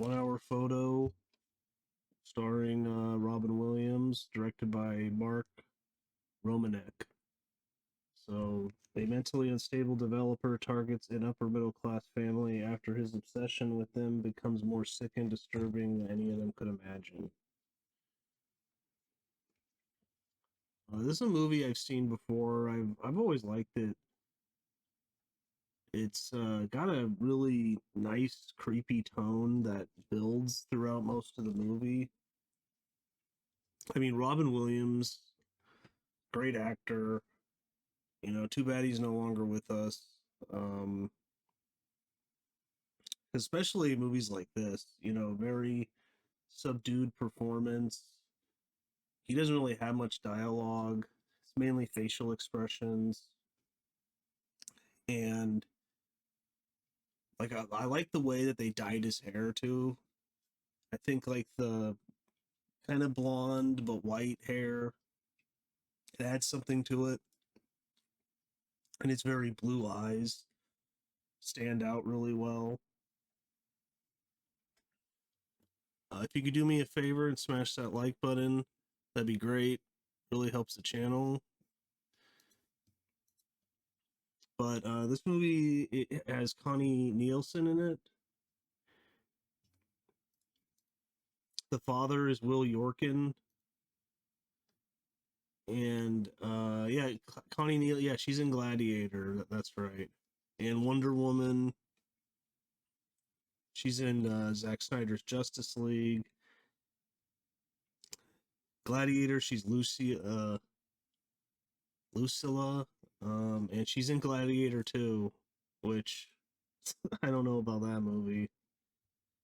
1 Hour Photo, starring Robin Williams, directed by Mark Romanek. So, a mentally unstable developer targets an upper middle class family after his obsession with them becomes more sick and disturbing than any of them could imagine. This is a movie I've seen before. I've always liked it. It's got a really nice, creepy tone that builds throughout most of the movie. I mean, Robin Williams, great actor. Too bad he's no longer with us. Especially movies like this, very subdued performance. He doesn't really have much dialogue. It's mainly facial expressions. And I like the way that they dyed his hair too. I think like the kind of blonde but white hair, it adds something to it. And his very blue eyes stand out really well. If you could do me a favor and smash that like button, that'd be great. Really helps the channel. But this movie, it has Connie Nielsen in it. The father is Will Yorkin, and yeah, Connie Neal. Yeah, she's in Gladiator. That's right. And Wonder Woman. She's in Zack Snyder's Justice League. Gladiator. She's Lucilla, and she's in Gladiator too, which I don't know about that movie.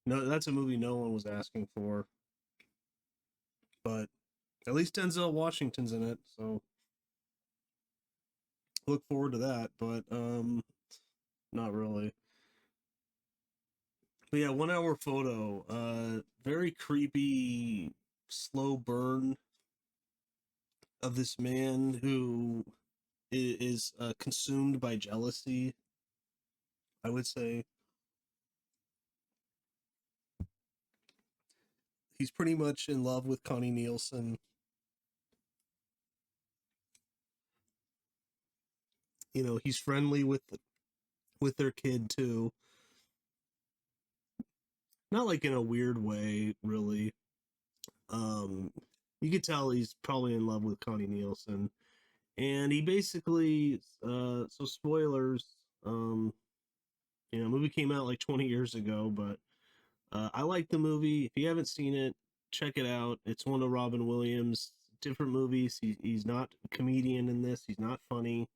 No, that's a movie no one was asking for, but at least Denzel Washington's in it, so look forward to that. But not really. But yeah, 1 Hour Photo. Very creepy, slow burn of this man who is consumed by jealousy. I would say he's pretty much in love with Connie Nielsen. He's friendly with their kid too. Not like in a weird way, really. Um, you could tell he's probably in love with Connie Nielsen, and he basically, so spoilers. Movie came out like 20 years ago, but I like the movie. If you haven't seen it, check it out. It's one of Robin Williams' different movies. He's not a comedian in this. He's not funny.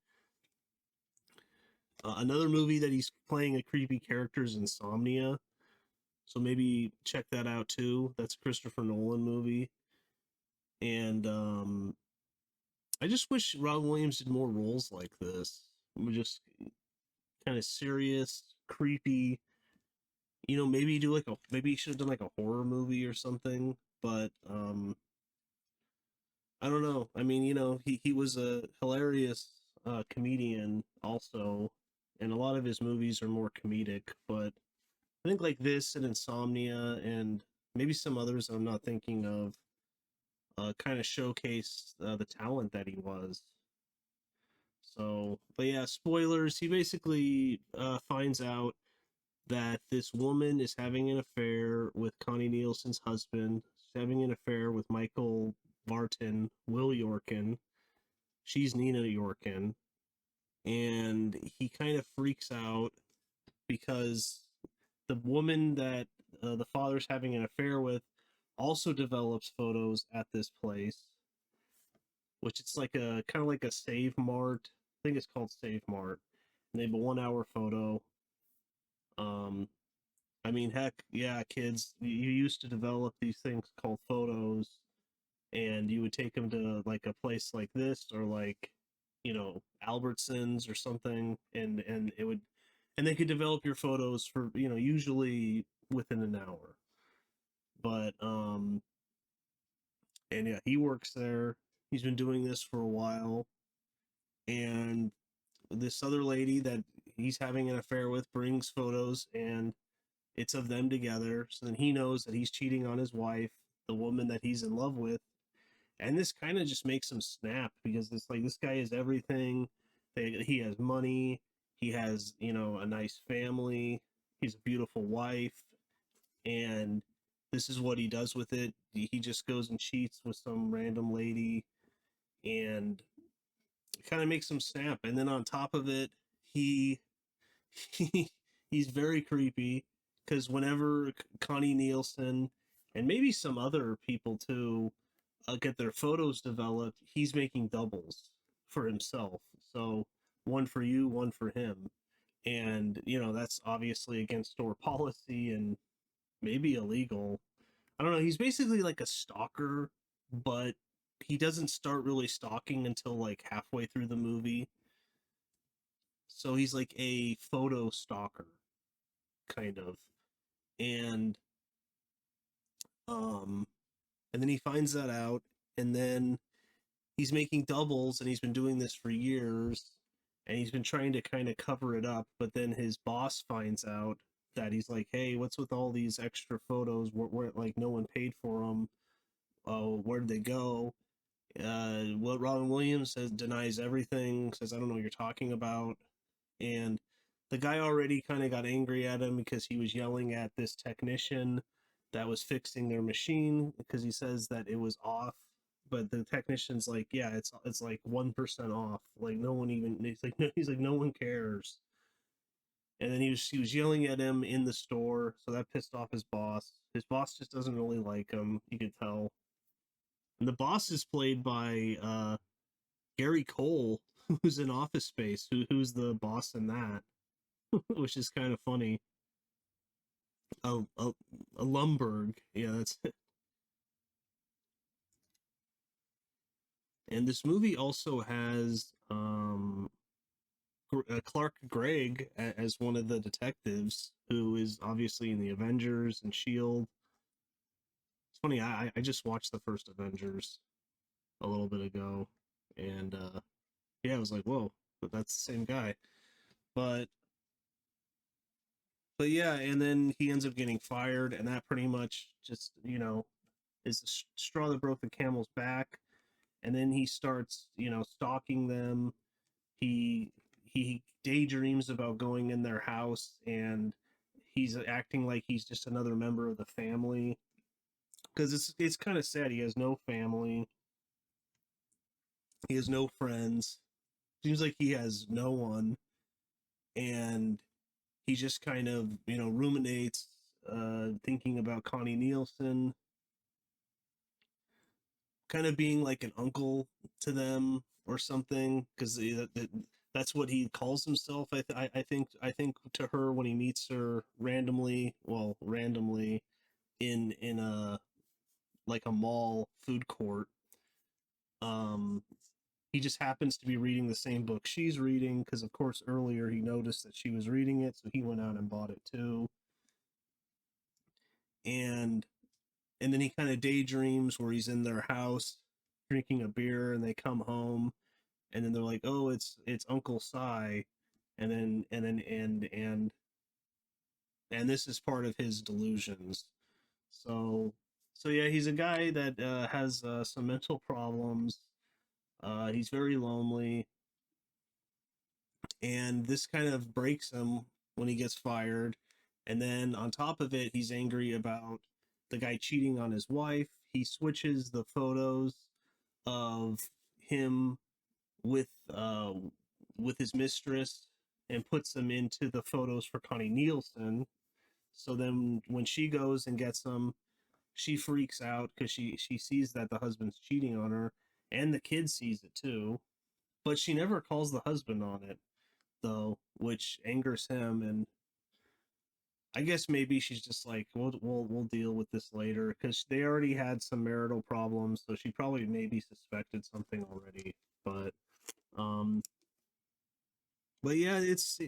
Another movie that he's playing a creepy character is Insomnia. So maybe check that out too. That's a Christopher Nolan movie. And I just wish Robin Williams did more roles like this. Just kind of serious, creepy. Maybe do maybe he should have done like a horror movie or something. But I don't know. I mean, he was a hilarious comedian also, and a lot of his movies are more comedic. But I think like this and Insomnia and maybe some others I'm not thinking of kind of showcase the talent that he was. So, but yeah, spoilers. He basically finds out that this woman is having an affair with Connie Nielsen's husband. She's having an affair with Michael Barton, Will Yorkin. She's Nina Yorkin. And he kind of freaks out because the woman that the father's having an affair with also develops photos at this place, which it's like a kind of like a Save Mart. I think it's called Save Mart. And they have a 1 hour photo. Um, I mean, heck, yeah, kids, you used to develop these things called photos, and you would take them to like a place like this or like, Albertsons or something, and it would, and they could develop your photos for, usually within an hour. But and yeah, he works there. He's been doing this for a while, and this other lady that he's having an affair with brings photos, and It's of them together. So then he knows that he's cheating on his wife, the woman that he's in love with. And this kind of just makes him snap because it's like this guy is everything. He has money, he has, a nice family, he's a beautiful wife, and this is what he does with it. He just goes and cheats with some random lady, and it kind of makes him snap. And then on top of it, he he he's very creepy because whenever Connie Nielsen and maybe some other people too get their photos developed, he's making doubles for himself. So one for you, one for him. And, that's obviously against store policy and maybe illegal. I don't know. He's basically like a stalker, but he doesn't start really stalking until like halfway through the movie. So he's like a photo stalker, kind of. And um and then he finds that out, and then he's making doubles, and he's been doing this for years, and he's been trying to kind of cover it up, but then his boss finds out that he's like, hey, what's with all these extra photos where like no one paid for them? Oh, where'd they go? What Robin Williams says, denies everything, says I don't know what you're talking about. And the guy already kind of got angry at him because he was yelling at this technician that was fixing their machine because he says that it was off, but the technician's like, yeah, it's like 1% off, like no one even, he's like no one cares. And then he was yelling at him in the store, so that pissed off his boss. His boss just doesn't really like him, you could tell. And the boss is played by Gary Cole, who's in Office Space, who's the boss in that, which is kind of funny. A Lumberg, yeah, that's it. And this movie also has Clark Gregg as one of the detectives, who is obviously in the Avengers and Shield. It's funny, I just watched the first Avengers a little bit ago, and yeah, I was like, whoa, but that's the same guy. But yeah, and then he ends up getting fired, and that pretty much just is the straw that broke the camel's back. And then he starts stalking them. He daydreams about going in their house, and he's acting like he's just another member of the family because it's kind of sad. He has no family, he has no friends, seems like he has no one, and he just kind of ruminates, thinking about Connie Nielsen, kind of being like an uncle to them or something, because that's what he calls himself. I think to her when he meets her randomly in a like a mall food court. um he just happens to be reading the same book she's reading, because of course earlier he noticed that she was reading it, so he went out and bought it too. and and then he kind of daydreams where he's in their house drinking a beer, and they come home, and then they're like, "Oh, it's Uncle Cy," and this is part of his delusions. So yeah, he's a guy that has some mental problems. He's very lonely, and this kind of breaks him when he gets fired. And then on top of it, he's angry about the guy cheating on his wife. He switches the photos of him with uh with his mistress and puts them into the photos for Connie Nielsen. So then when she goes and gets them, she freaks out because she sees that the husband's cheating on her, and the kid sees it too. But she never calls the husband on it though, which angers him. And I guess maybe she's just like, we'll deal with this later, because they already had some marital problems, so she probably maybe suspected something already. But um, but yeah, it's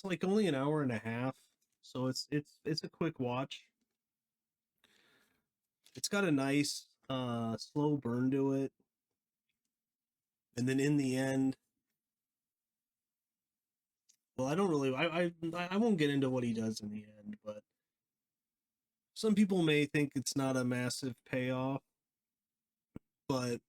like only an hour and a half, so it's a quick watch. It's got a nice slow burn to it, and then in the end, well, I don't really, I won't get into what he does in the end, but some people may think it's not a massive payoff, but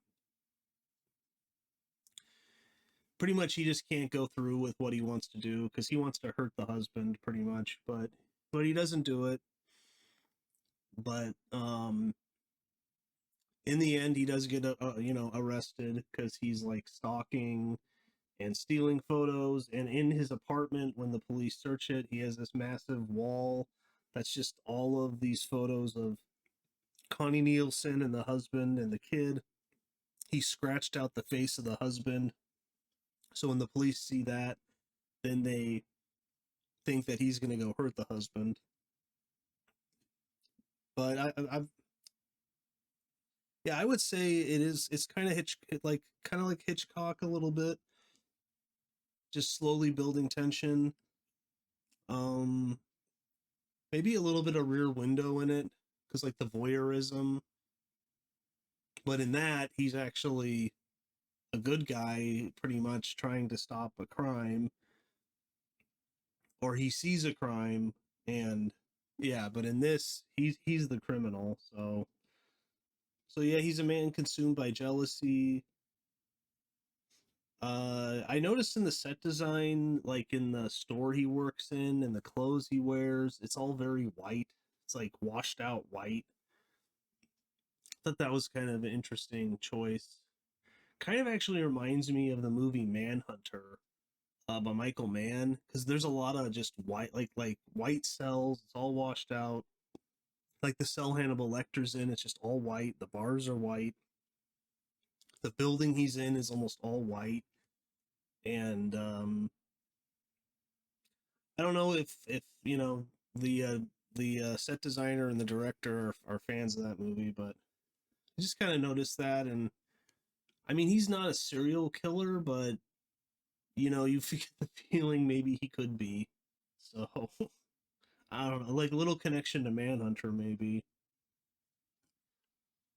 pretty much he just can't go through with what he wants to do because he wants to hurt the husband pretty much, but he doesn't do it. But in the end he does get arrested because he's like stalking and stealing photos. And in his apartment, when the police search it, he has this massive wall that's just all of these photos of Connie Nielsen and the husband and the kid. He scratched out the face of the husband, so when the police see that, then they think that he's going to go hurt the husband. But I've yeah, I would say it's kind of kind of like Hitchcock a little bit, just slowly building tension. Um, maybe a little bit of Rear Window in it because like the voyeurism, but in that he's actually a good guy, pretty much trying to stop a crime, or he sees a crime and yeah, but in this he's the criminal. So yeah, he's a man consumed by jealousy. I noticed in the set design, like in the store he works in and the clothes he wears, it's all very white. It's like washed out white. I thought that was kind of an interesting choice. Kind of actually reminds me of the movie Manhunter, by Michael Mann, because there's a lot of just white, like white cells. It's all washed out. Like the cell Hannibal Lecter's in, it's just all white. The bars are white. The building he's in is almost all white. And I don't know if the set designer and the director are fans of that movie, but I just kind of noticed that. And I mean, he's not a serial killer, but you get the feeling maybe he could be. So I don't know, like a little connection to Manhunter maybe.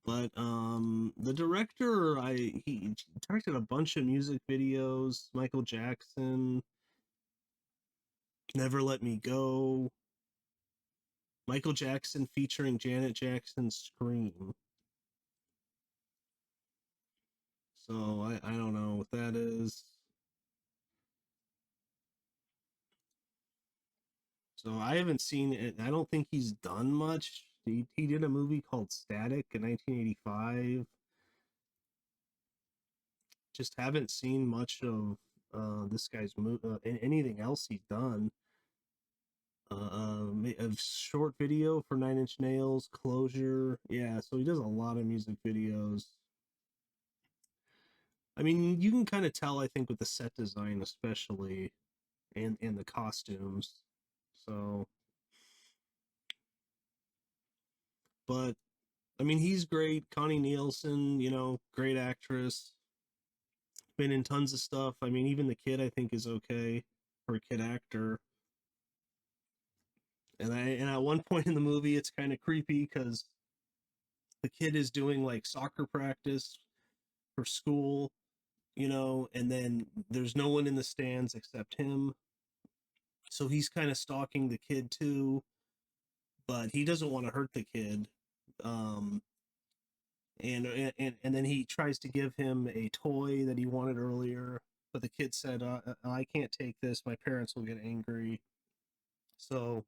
But the director, he directed a bunch of music videos. Michael Jackson, Never Let Me Go. Michael Jackson featuring Janet Jackson's Scream. So I don't know what that is. So I haven't seen it. I don't think he's done much. He did a movie called Static in 1985. Just haven't seen much of this guy's anything else he's done. A short video for Nine Inch Nails, Closure. Yeah, so he does a lot of music videos. I mean, you can kind of tell, I think, with the set design, especially, and the costumes. So, but I mean, he's great. Connie Nielsen, great actress. Been in tons of stuff. I mean, even the kid, I think, is okay for a kid actor. And at one point in the movie, it's kind of creepy because the kid is doing like soccer practice for school, and then there's no one in the stands except him. So he's kind of stalking the kid too, but he doesn't want to hurt the kid. Um, and then he tries to give him a toy that he wanted earlier, but the kid said, "I can't take this. My parents will get angry." So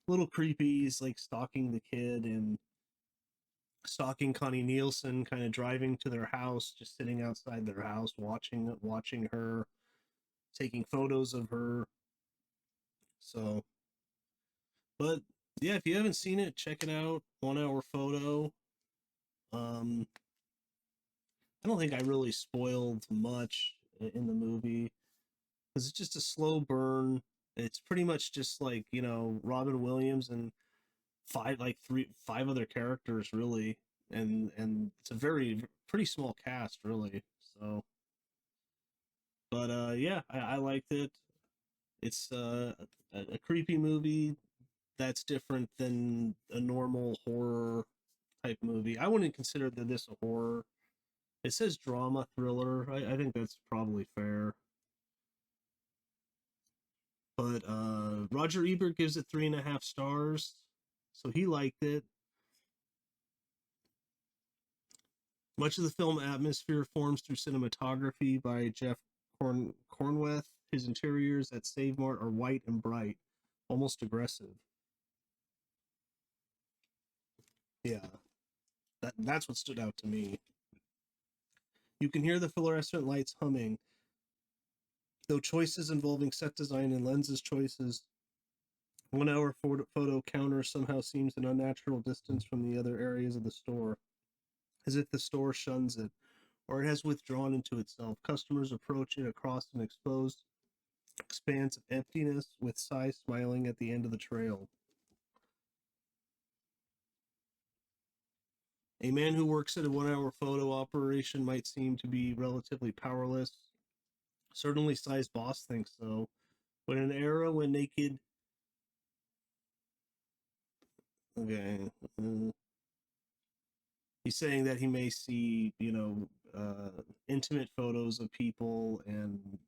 a little creepy. He's like stalking the kid and stalking Connie Nielsen, kind of driving to their house, just sitting outside their house, watching her, taking photos of her. So, but yeah, if you haven't seen it, check it out. 1 hour photo. Um, I don't think I really spoiled much in the movie because it's just a slow burn. It's pretty much just like Robin Williams and five other characters really, and it's a pretty small cast really. So, but yeah, I liked it. It's a creepy movie that's different than a normal horror type movie. I wouldn't consider this a horror. It says drama thriller. I think that's probably fair. But Roger Ebert gives it 3.5 stars. so he liked it. Much of the film atmosphere forms through cinematography by Jeff Cornweth. His interiors at Save Mart are white and bright, almost aggressive. Yeah, that's what stood out to me. You can hear the fluorescent lights humming, though choices involving set design and lenses choices. 1 hour photo counter somehow seems an unnatural distance from the other areas of the store, as if the store shuns it, or it has withdrawn into itself. Customers approach it across an exposed expanse of emptiness, with Sai smiling at the end of the trail. A man who works at a 1 hour photo operation might seem to be relatively powerless. Certainly, Sai's boss thinks so. But in an era when naked. Okay. He's saying that he may see, intimate photos of people, and,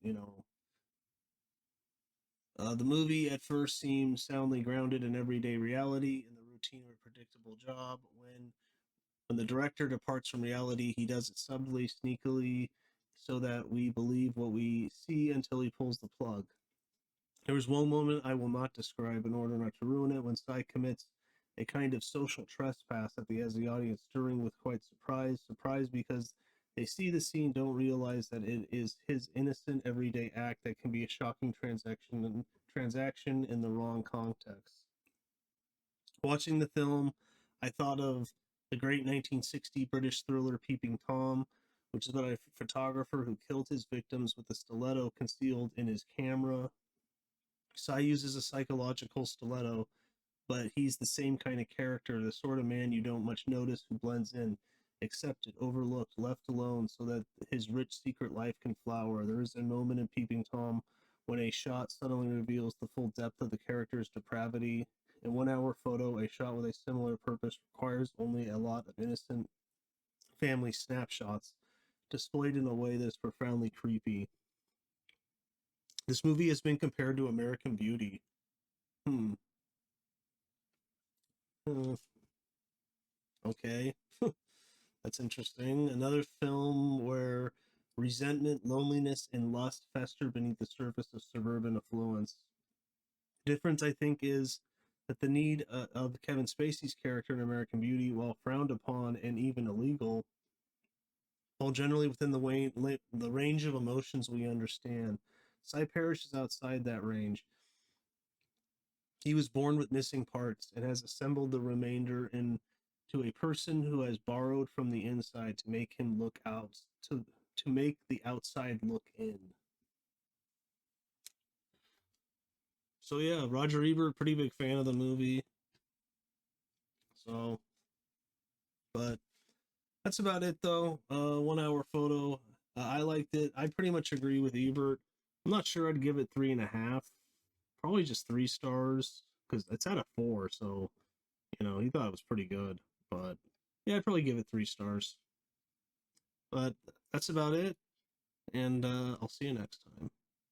the movie at first seems soundly grounded in everyday reality, in the routine of a predictable job. When the director departs from reality, he does it subtly, sneakily, so that we believe what we see until he pulls the plug. There was one moment I will not describe in order not to ruin it, when Sai commits a kind of social trespass that has the audience stirring with quite surprise because they see the scene, don't realize that it is his innocent everyday act that can be a shocking transaction in the wrong context. Watching the film, I thought of the great 1960 British thriller Peeping Tom, which is about a photographer who killed his victims with a stiletto concealed in his camera. Sai uses a psychological stiletto, but he's the same kind of character, the sort of man you don't much notice, who blends in, accepted, overlooked, left alone, so that his rich secret life can flower. There is a moment in Peeping Tom when a shot suddenly reveals the full depth of the character's depravity. In 1 hour photo, a shot with a similar purpose requires only a lot of innocent family snapshots displayed in a way that's profoundly creepy. This movie has been compared to American Beauty. Hmm. Okay. That's interesting. Another film where resentment, loneliness, and lust fester beneath the surface of suburban affluence. The difference, I think, is that the need of Kevin Spacey's character in American Beauty, while frowned upon and even illegal, while generally within the range of emotions we understand, Cy Parrish is outside that range. He was born with missing parts and has assembled the remainder into a person who has borrowed from the inside to make him look out, to make the outside look in. So yeah, Roger Ebert, pretty big fan of the movie. So, but that's about it though. 1 hour photo. I liked it. I pretty much agree with Ebert. I'm not sure I'd give it 3.5. Probably just 3 stars because it's at a 4. So he thought it was pretty good. But yeah, I'd probably give it 3 stars. But that's about it. And I'll see you next time.